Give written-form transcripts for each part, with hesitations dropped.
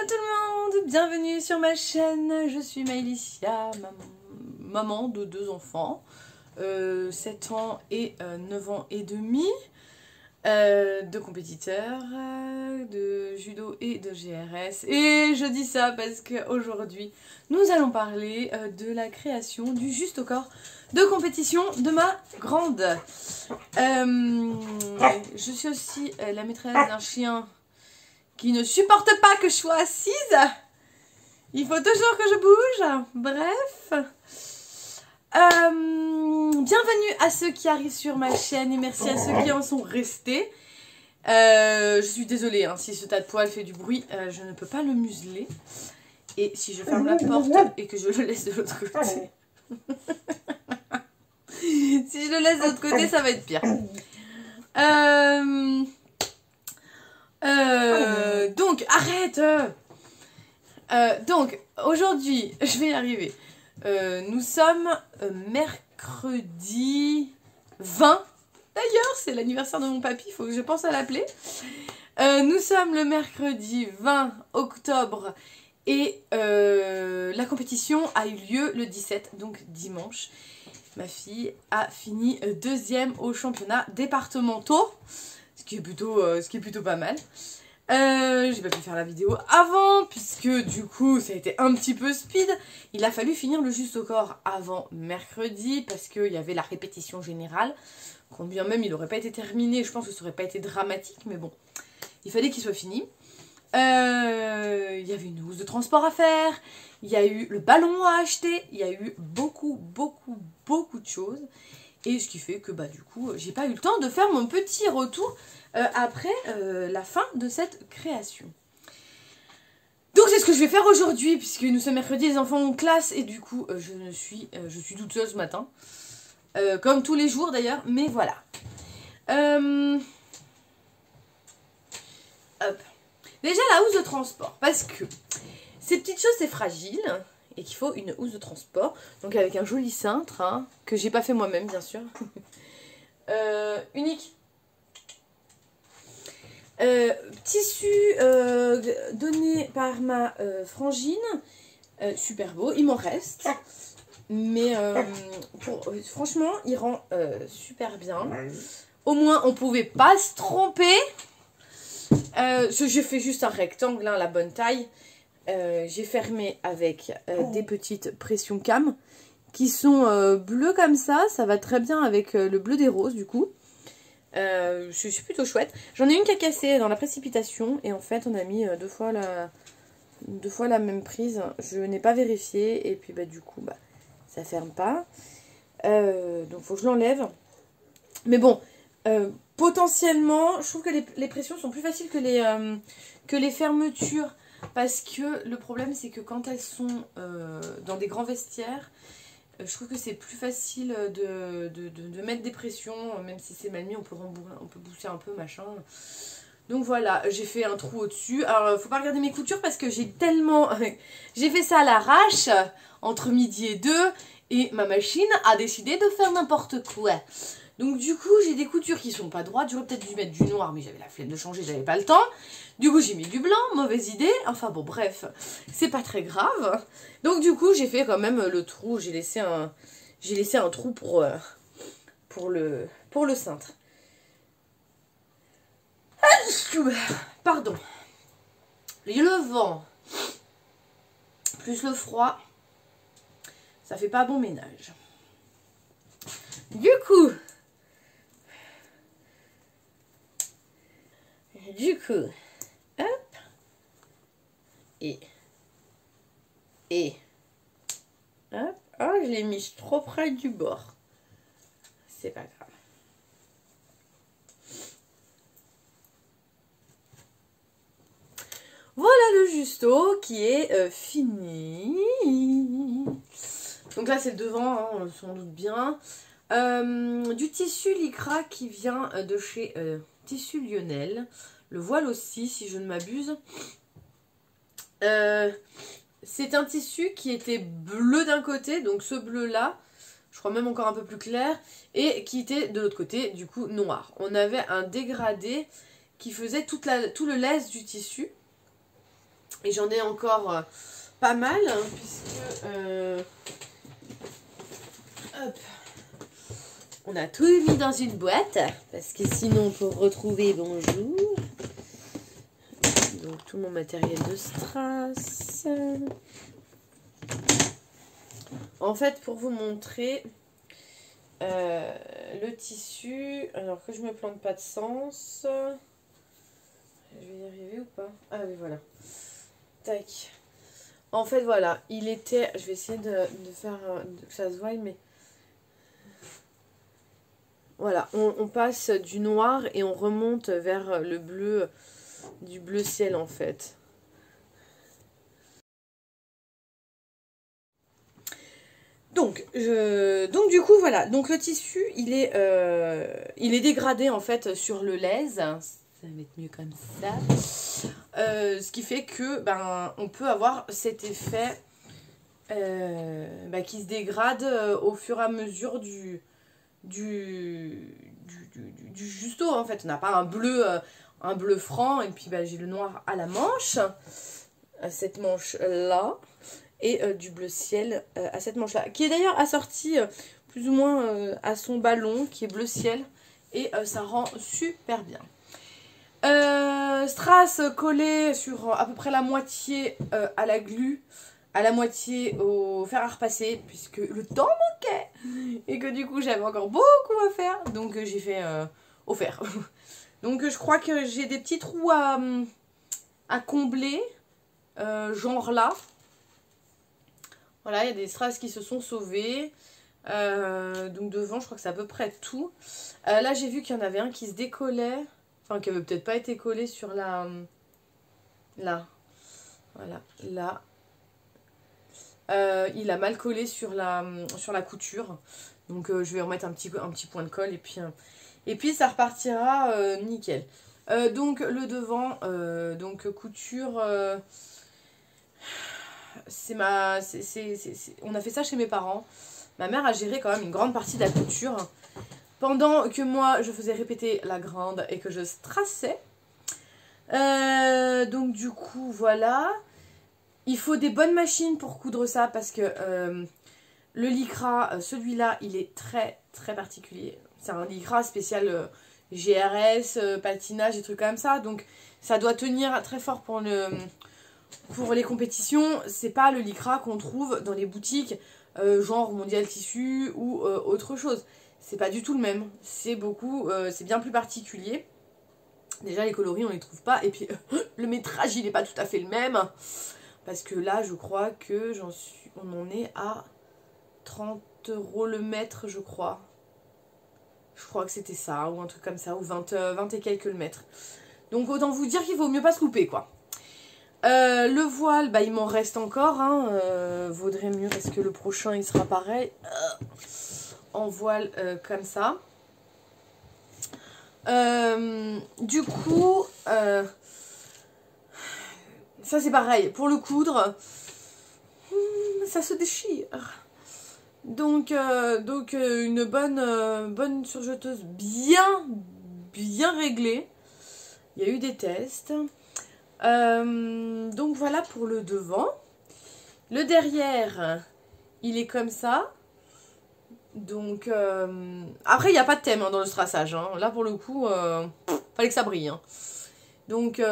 Hello tout le monde, bienvenue sur ma chaîne, je suis Maëlicia, maman de 2 enfants, 7 ans et 9 ans et demi, 2 compétiteurs de judo et de GRS. Et je dis ça parce qu'aujourd'hui, nous allons parler de la création du juste au corps de compétition de ma grande. Je suis aussi la maîtresse d'un chien qui ne supporte pas que je sois assise. Il faut toujours que je bouge. Bref. Bienvenue à ceux qui arrivent sur ma chaîne et merci à ceux qui en sont restés. Je suis désolée hein, si ce tas de poils fait du bruit, je ne peux pas le museler. Et si je ferme la porte et que je le laisse de l'autre côté... si je le laisse de l'autre côté, ça va être pire. Donc, arrête. Donc, aujourd'hui, je vais y arriver. Nous sommes mercredi 20. D'ailleurs, c'est l'anniversaire de mon papy, il faut que je pense à l'appeler. Nous sommes le mercredi 20 octobre et la compétition a eu lieu le 17, donc dimanche. Ma fille a fini 2e au championnat départementaux. Ce qui est plutôt pas mal. J'ai pas pu faire la vidéo avant, puisque du coup, ça a été un petit peu speed. Il a fallu finir le juste au corps avant mercredi, parce qu'il y avait la répétition générale. Quand bien même il n'aurait pas été terminé, je pense que ça aurait pas été dramatique, mais bon, il fallait qu'il soit fini. Il y avait une housse de transport à faire, il y a eu le ballon à acheter, il y a eu beaucoup de choses. Et ce qui fait que bah du coup j'ai pas eu le temps de faire mon petit retour après la fin de cette création. Donc c'est ce que je vais faire aujourd'hui puisque nous sommes mercredi, les enfants ont classe et du coup je suis toute seule ce matin. Comme tous les jours d'ailleurs, mais voilà. Hop. Déjà la housse de transport parce que ces petites choses c'est fragile. Et qu'il faut une housse de transport, donc avec un joli cintre, hein, que j'ai pas fait moi-même bien sûr. Unique. Tissu donné par ma frangine, super beau, il m'en reste. Mais franchement, il rend super bien. Au moins, on pouvait pas se tromper. J'ai fait juste un rectangle, hein, la bonne taille. J'ai fermé avec des petites pressions cam qui sont bleues comme ça va très bien avec le bleu des roses du coup. Je suis plutôt chouette. J'en ai une qui a cassé dans la précipitation et en fait on a mis deux fois la même prise. Je n'ai pas vérifié et puis bah du coup bah ça ferme pas. Donc faut que je l'enlève. Mais bon, potentiellement je trouve que les pressions sont plus faciles que les fermetures. Parce que le problème c'est que quand elles sont dans des grands vestiaires, je trouve que c'est plus facile de mettre des pressions, même si c'est mal mis, on peut pousser un peu machin. Donc voilà, j'ai fait un trou au-dessus. Alors faut pas regarder mes coutures parce que j'ai tellement... j'ai fait ça à l'arrache entre midi et 2 et ma machine a décidé de faire n'importe quoi. Donc du coup j'ai des coutures qui sont pas droites, j'aurais peut-être dû mettre du noir mais j'avais la flemme de changer, j'avais pas le temps. Du coup j'ai mis du blanc, mauvaise idée, enfin bon bref, c'est pas très grave. Donc du coup j'ai fait quand même le trou, j'ai laissé un trou pour le cintre. Pardon. Le vent plus le froid, ça fait pas bon ménage. Du coup, hop, et hop, oh je l'ai mis trop près du bord, c'est pas grave. Voilà le justo qui est fini. Donc là c'est le devant, hein, on s'en doute bien. Du tissu lycra qui vient de chez Tissu Lionel. Le voile aussi si je ne m'abuse. C'est un tissu qui était bleu d'un côté, donc ce bleu là, je crois même encore un peu plus clair, et qui était de l'autre côté du coup noir. On avait un dégradé qui faisait tout le lest du tissu. Et j'en ai encore pas mal, hein, puisque hop, on a tout mis dans une boîte, parce que sinon pour retrouver, bonjour. Donc tout mon matériel de strass. En fait, pour vous montrer le tissu, alors que je me plante pas de sens, je vais y arriver ou pas? Ah oui, voilà. Tac. En fait, voilà, il était, je vais essayer de faire que ça se voie, mais voilà, on passe du noir et on remonte vers le bleu, du bleu ciel en fait. Donc du coup voilà, donc le tissu il est dégradé en fait sur le lèse, ça va être mieux comme ça, ce qui fait que ben on peut avoir cet effet qui se dégrade au fur et à mesure du justo en fait. On n'a pas un bleu franc et puis ben, j'ai le noir à la manche, à cette manche là. Et du bleu ciel à cette manche là, qui est d'ailleurs assorti plus ou moins à son ballon qui est bleu ciel, et ça rend super bien. Strass collé sur à peu près la moitié à la glu, à la moitié au fer à repasser, puisque le temps manquait et que du coup j'avais encore beaucoup à faire, donc j'ai fait au fer. Donc je crois que j'ai des petits trous à combler, genre là. Voilà, il y a des strass qui se sont sauvés. Donc devant, je crois que c'est à peu près tout. Là, j'ai vu qu'il y en avait un qui se décollait. Enfin, qui avait peut-être pas été collé sur la... Là. Voilà, là. Il a mal collé sur la couture. Donc je vais remettre un petit point de colle. Et puis ça repartira nickel. Donc le devant, donc couture... on a fait ça chez mes parents. Ma mère a géré quand même une grande partie de la couture, pendant que moi je faisais répéter la grande et que je strassais. Donc du coup voilà, il faut des bonnes machines pour coudre ça, parce que le lycra, celui-là il est très très particulier. C'est un lycra spécial GRS, patinage et trucs comme ça, donc ça doit tenir très fort pour les compétitions. C'est pas le lycra qu'on trouve dans les boutiques genre Mondial Tissu ou autre chose. C'est pas du tout le même. C'est bien plus particulier. Déjà les coloris on les trouve pas, et puis le métrage il est pas tout à fait le même, parce que là je crois que on en est à 30 € le mètre, je crois. Je crois que c'était ça, ou un truc comme ça, ou 20 et quelques le mètre. Donc autant vous dire qu'il vaut mieux pas se louper quoi. Le voile, bah, il m'en reste encore, hein, vaudrait mieux parce que le prochain il sera pareil, en voile comme ça. Du coup, ça c'est pareil, pour le coudre, ça se déchire. Donc une bonne surjeteuse bien réglée. Il y a eu des tests. Donc voilà pour le devant. Le derrière, il est comme ça. Donc après il n'y a pas de thème hein, dans le strassage hein. Là pour le coup fallait que ça brille hein. Donc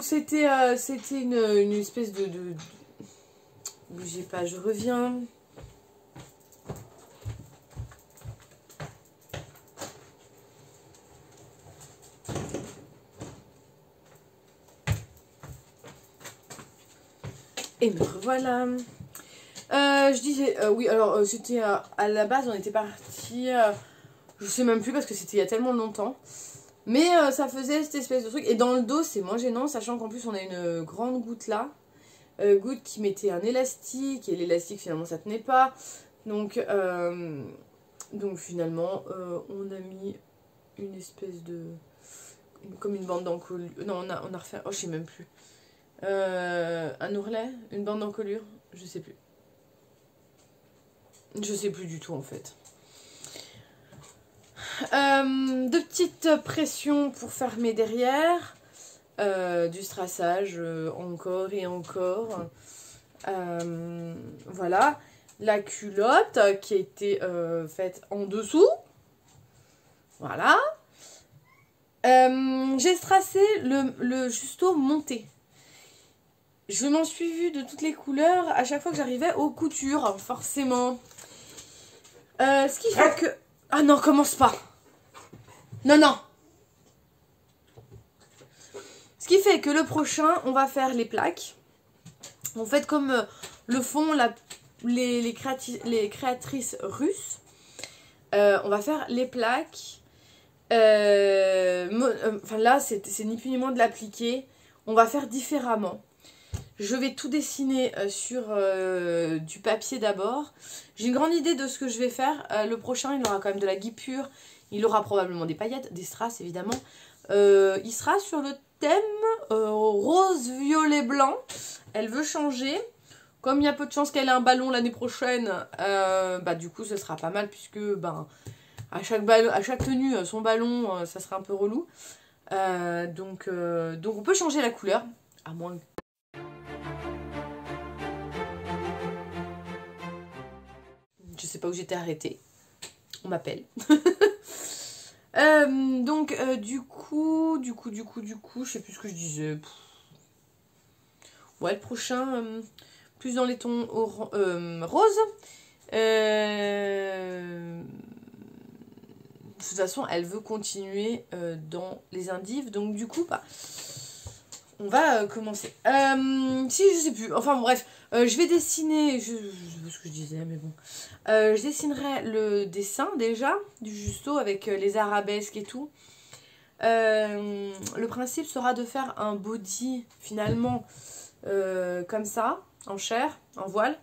c'était une espèce de bougez pas, je reviens. Et me revoilà. Je disais, oui, alors c'était à la base, on était parti, je sais même plus parce que c'était il y a tellement longtemps. Mais ça faisait cette espèce de truc. Et dans le dos, c'est moins gênant, sachant qu'en plus, on a une grande goutte là. Goutte qui mettait un élastique, et l'élastique finalement ça tenait pas. Donc finalement, on a mis une espèce de. Comme une bande d'encolure. Non, on a refait. Oh, je sais même plus. Un ourlet, une bande d'encolure, je sais plus. Je sais plus du tout en fait. De petites pressions pour fermer derrière. du strassage encore et encore. Voilà. La culotte qui a été faite en dessous. Voilà. J'ai strassé le justo monté. Je m'en suis vue de toutes les couleurs à chaque fois que j'arrivais aux coutures, forcément. Ce qui fait que... Ah non, commence pas. Non, non. Ce qui fait que le prochain, on va faire les plaques. En fait, comme le font les créatrices russes, on va faire les plaques. Enfin là, c'est ni plus ni moins de l'appliquer. On va faire différemment. Je vais tout dessiner sur du papier d'abord. J'ai une grande idée de ce que je vais faire. Le prochain, il aura quand même de la guipure. Il aura probablement des paillettes, des strass évidemment. Il sera sur le thème rose, violet, blanc. Elle veut changer. Comme il y a peu de chances qu'elle ait un ballon l'année prochaine, du coup ce sera pas mal puisque à chaque tenue, son ballon, ça sera un peu relou. Donc on peut changer la couleur, à moins que... Je sais pas où j'étais arrêtée. On m'appelle. Du coup, je sais plus ce que je disais. Ouais, le prochain, plus dans les tons roses. De toute façon, elle veut continuer dans les indives. Donc du coup, on va commencer. Si, je sais plus. Enfin, bref. Je vais dessiner... Je sais pas ce que je disais, mais bon. Je dessinerai le dessin, déjà, du justo, avec les arabesques et tout. Le principe sera de faire un body, finalement, comme ça, en chair, en voile.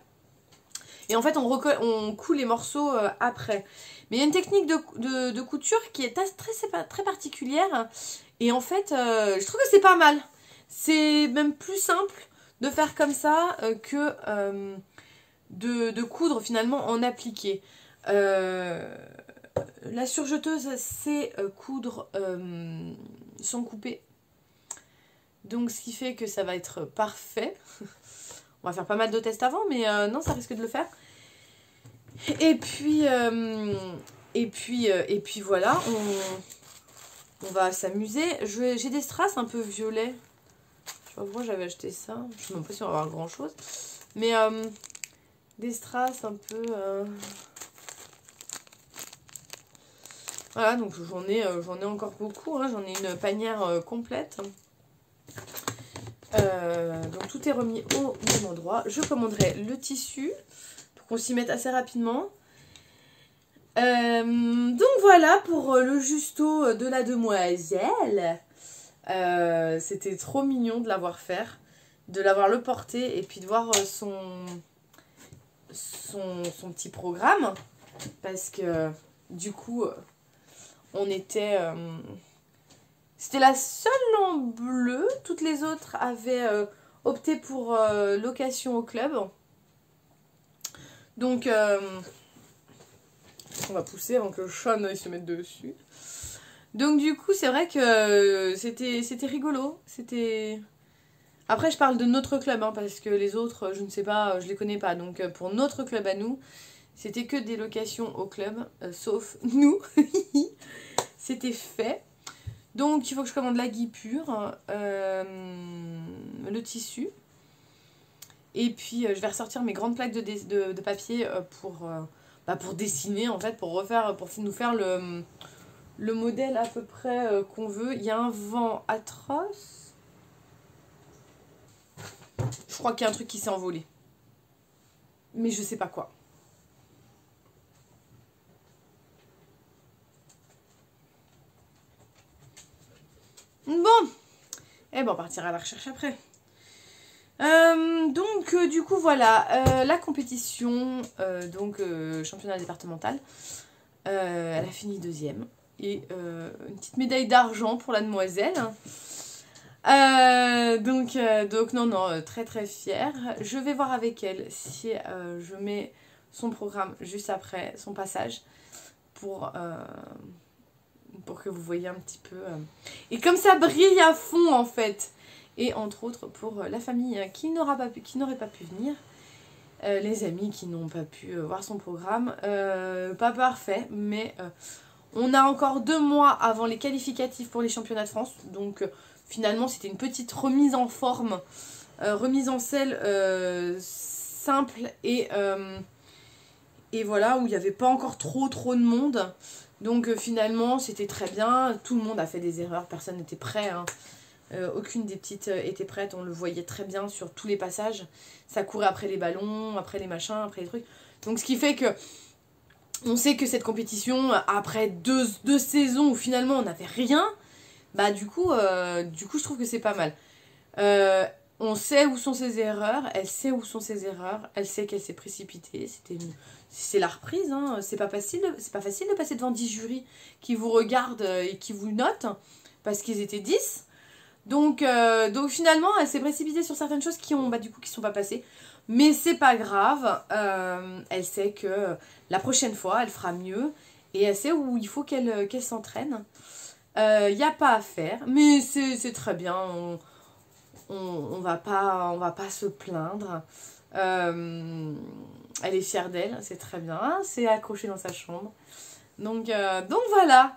Et en fait, on coud les morceaux après. Mais il y a une technique de couture qui est très particulière. Et en fait, je trouve que c'est pas mal. C'est même plus simple de faire comme ça que de coudre finalement en appliqué. La surjeteuse, c'est coudre sans couper. Donc ce qui fait que ça va être parfait. On va faire pas mal de tests avant, mais non, ça risque de le faire. Et puis voilà, on va s'amuser. J'ai des strass un peu violets. Je sais pas pourquoi j'avais acheté ça. Je sais même pas si on va avoir grand chose. Mais des strass un peu... Voilà, donc j'en ai encore beaucoup. Hein. J'en ai une panière complète. Donc tout est remis au même endroit. Je commanderai le tissu pour qu'on s'y mette assez rapidement. Donc voilà pour le justo de la demoiselle. C'était trop mignon de l'avoir fait, de l'avoir le porté et puis de voir son petit programme. Parce que du coup, on était... C'était la seule en bleu. Toutes les autres avaient opté pour location au club. Donc, on va pousser avant que Sean il se mette dessus. Donc du coup, c'est vrai que c'était rigolo. Après, je parle de notre club, hein, parce que les autres, je ne sais pas, je les connais pas. Donc pour notre club à nous, c'était que des locations au club, sauf nous. C'était fait. Donc il faut que je commande la guipure, le tissu. Et puis je vais ressortir mes grandes plaques de papier pour dessiner, en fait, pour nous faire le modèle à peu près qu'on veut. Il y a un vent atroce. Je crois qu'il y a un truc qui s'est envolé. Mais je sais pas quoi. Bon. Et bon, on partira à la recherche après. Du coup, voilà. La compétition, championnat départemental. Elle a fini deuxième. Et une petite médaille d'argent pour la demoiselle. Donc non, très très fière. Je vais voir avec elle si je mets son programme juste après son passage pour pour que vous voyez un petit peu. Et comme ça brille à fond en fait. Et entre autres pour la famille qui n'aurait pas pu venir. Les amis qui n'ont pas pu voir son programme. Pas parfait, mais on a encore 2 mois avant les qualificatifs pour les championnats de France. Donc finalement c'était une petite remise en forme, remise en selle simple et voilà, où il n'y avait pas encore trop de monde. Donc finalement c'était très bien, tout le monde a fait des erreurs, personne n'était prêt, hein. Aucune des petites était prête, on le voyait très bien sur tous les passages. Ça courait après les ballons, après les machins, après les trucs. Donc ce qui fait que on sait que cette compétition, après deux saisons où finalement on n'avait rien, bah du coup je trouve que c'est pas mal. On sait où sont ses erreurs, elle sait où sont ses erreurs, elle sait qu'elle s'est précipitée, c'est la reprise, hein. C'est pas facile de passer devant 10 jurys qui vous regardent et qui vous notent, parce qu'ils étaient 10. Donc finalement, elle s'est précipitée sur certaines choses qui sont pas passées. Mais c'est pas grave, elle sait que la prochaine fois, elle fera mieux. Et elle sait où il faut qu'elle s'entraîne. Il n'y a pas à faire, mais c'est très bien. On va pas se plaindre. Elle est fière d'elle, c'est très bien. C'est accroché dans sa chambre. Donc voilà.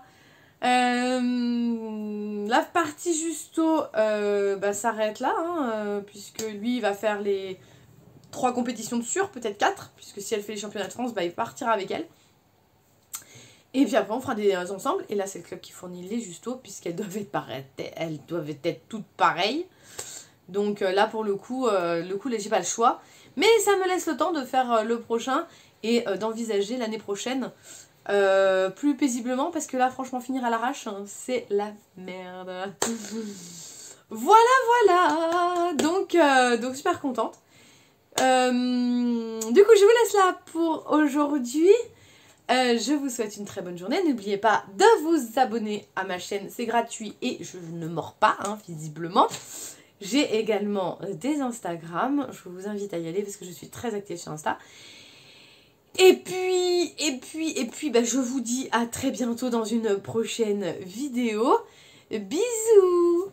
La partie justo s'arrête là, hein, puisque lui il va faire les 3 compétitions de sûr, peut-être 4, puisque si elle fait les championnats de France, il partira avec elle. Et puis après on fera des ensemble, et là c'est le club qui fournit les justos, puisqu'elles doivent être toutes pareilles. Donc là pour le coup j'ai pas le choix, mais ça me laisse le temps de faire le prochain et d'envisager l'année prochaine plus paisiblement, parce que là franchement finir à l'arrache, hein, c'est la merde. Voilà, donc super contente. Du coup je vous laisse là pour aujourd'hui. Je vous souhaite une très bonne journée. N'oubliez pas de vous abonner à ma chaîne, c'est gratuit et je ne mords pas, hein, visiblement. J'ai également des Instagram, je vous invite à y aller parce que je suis très active sur Insta. Et puis, je vous dis à très bientôt dans une prochaine vidéo. Bisous!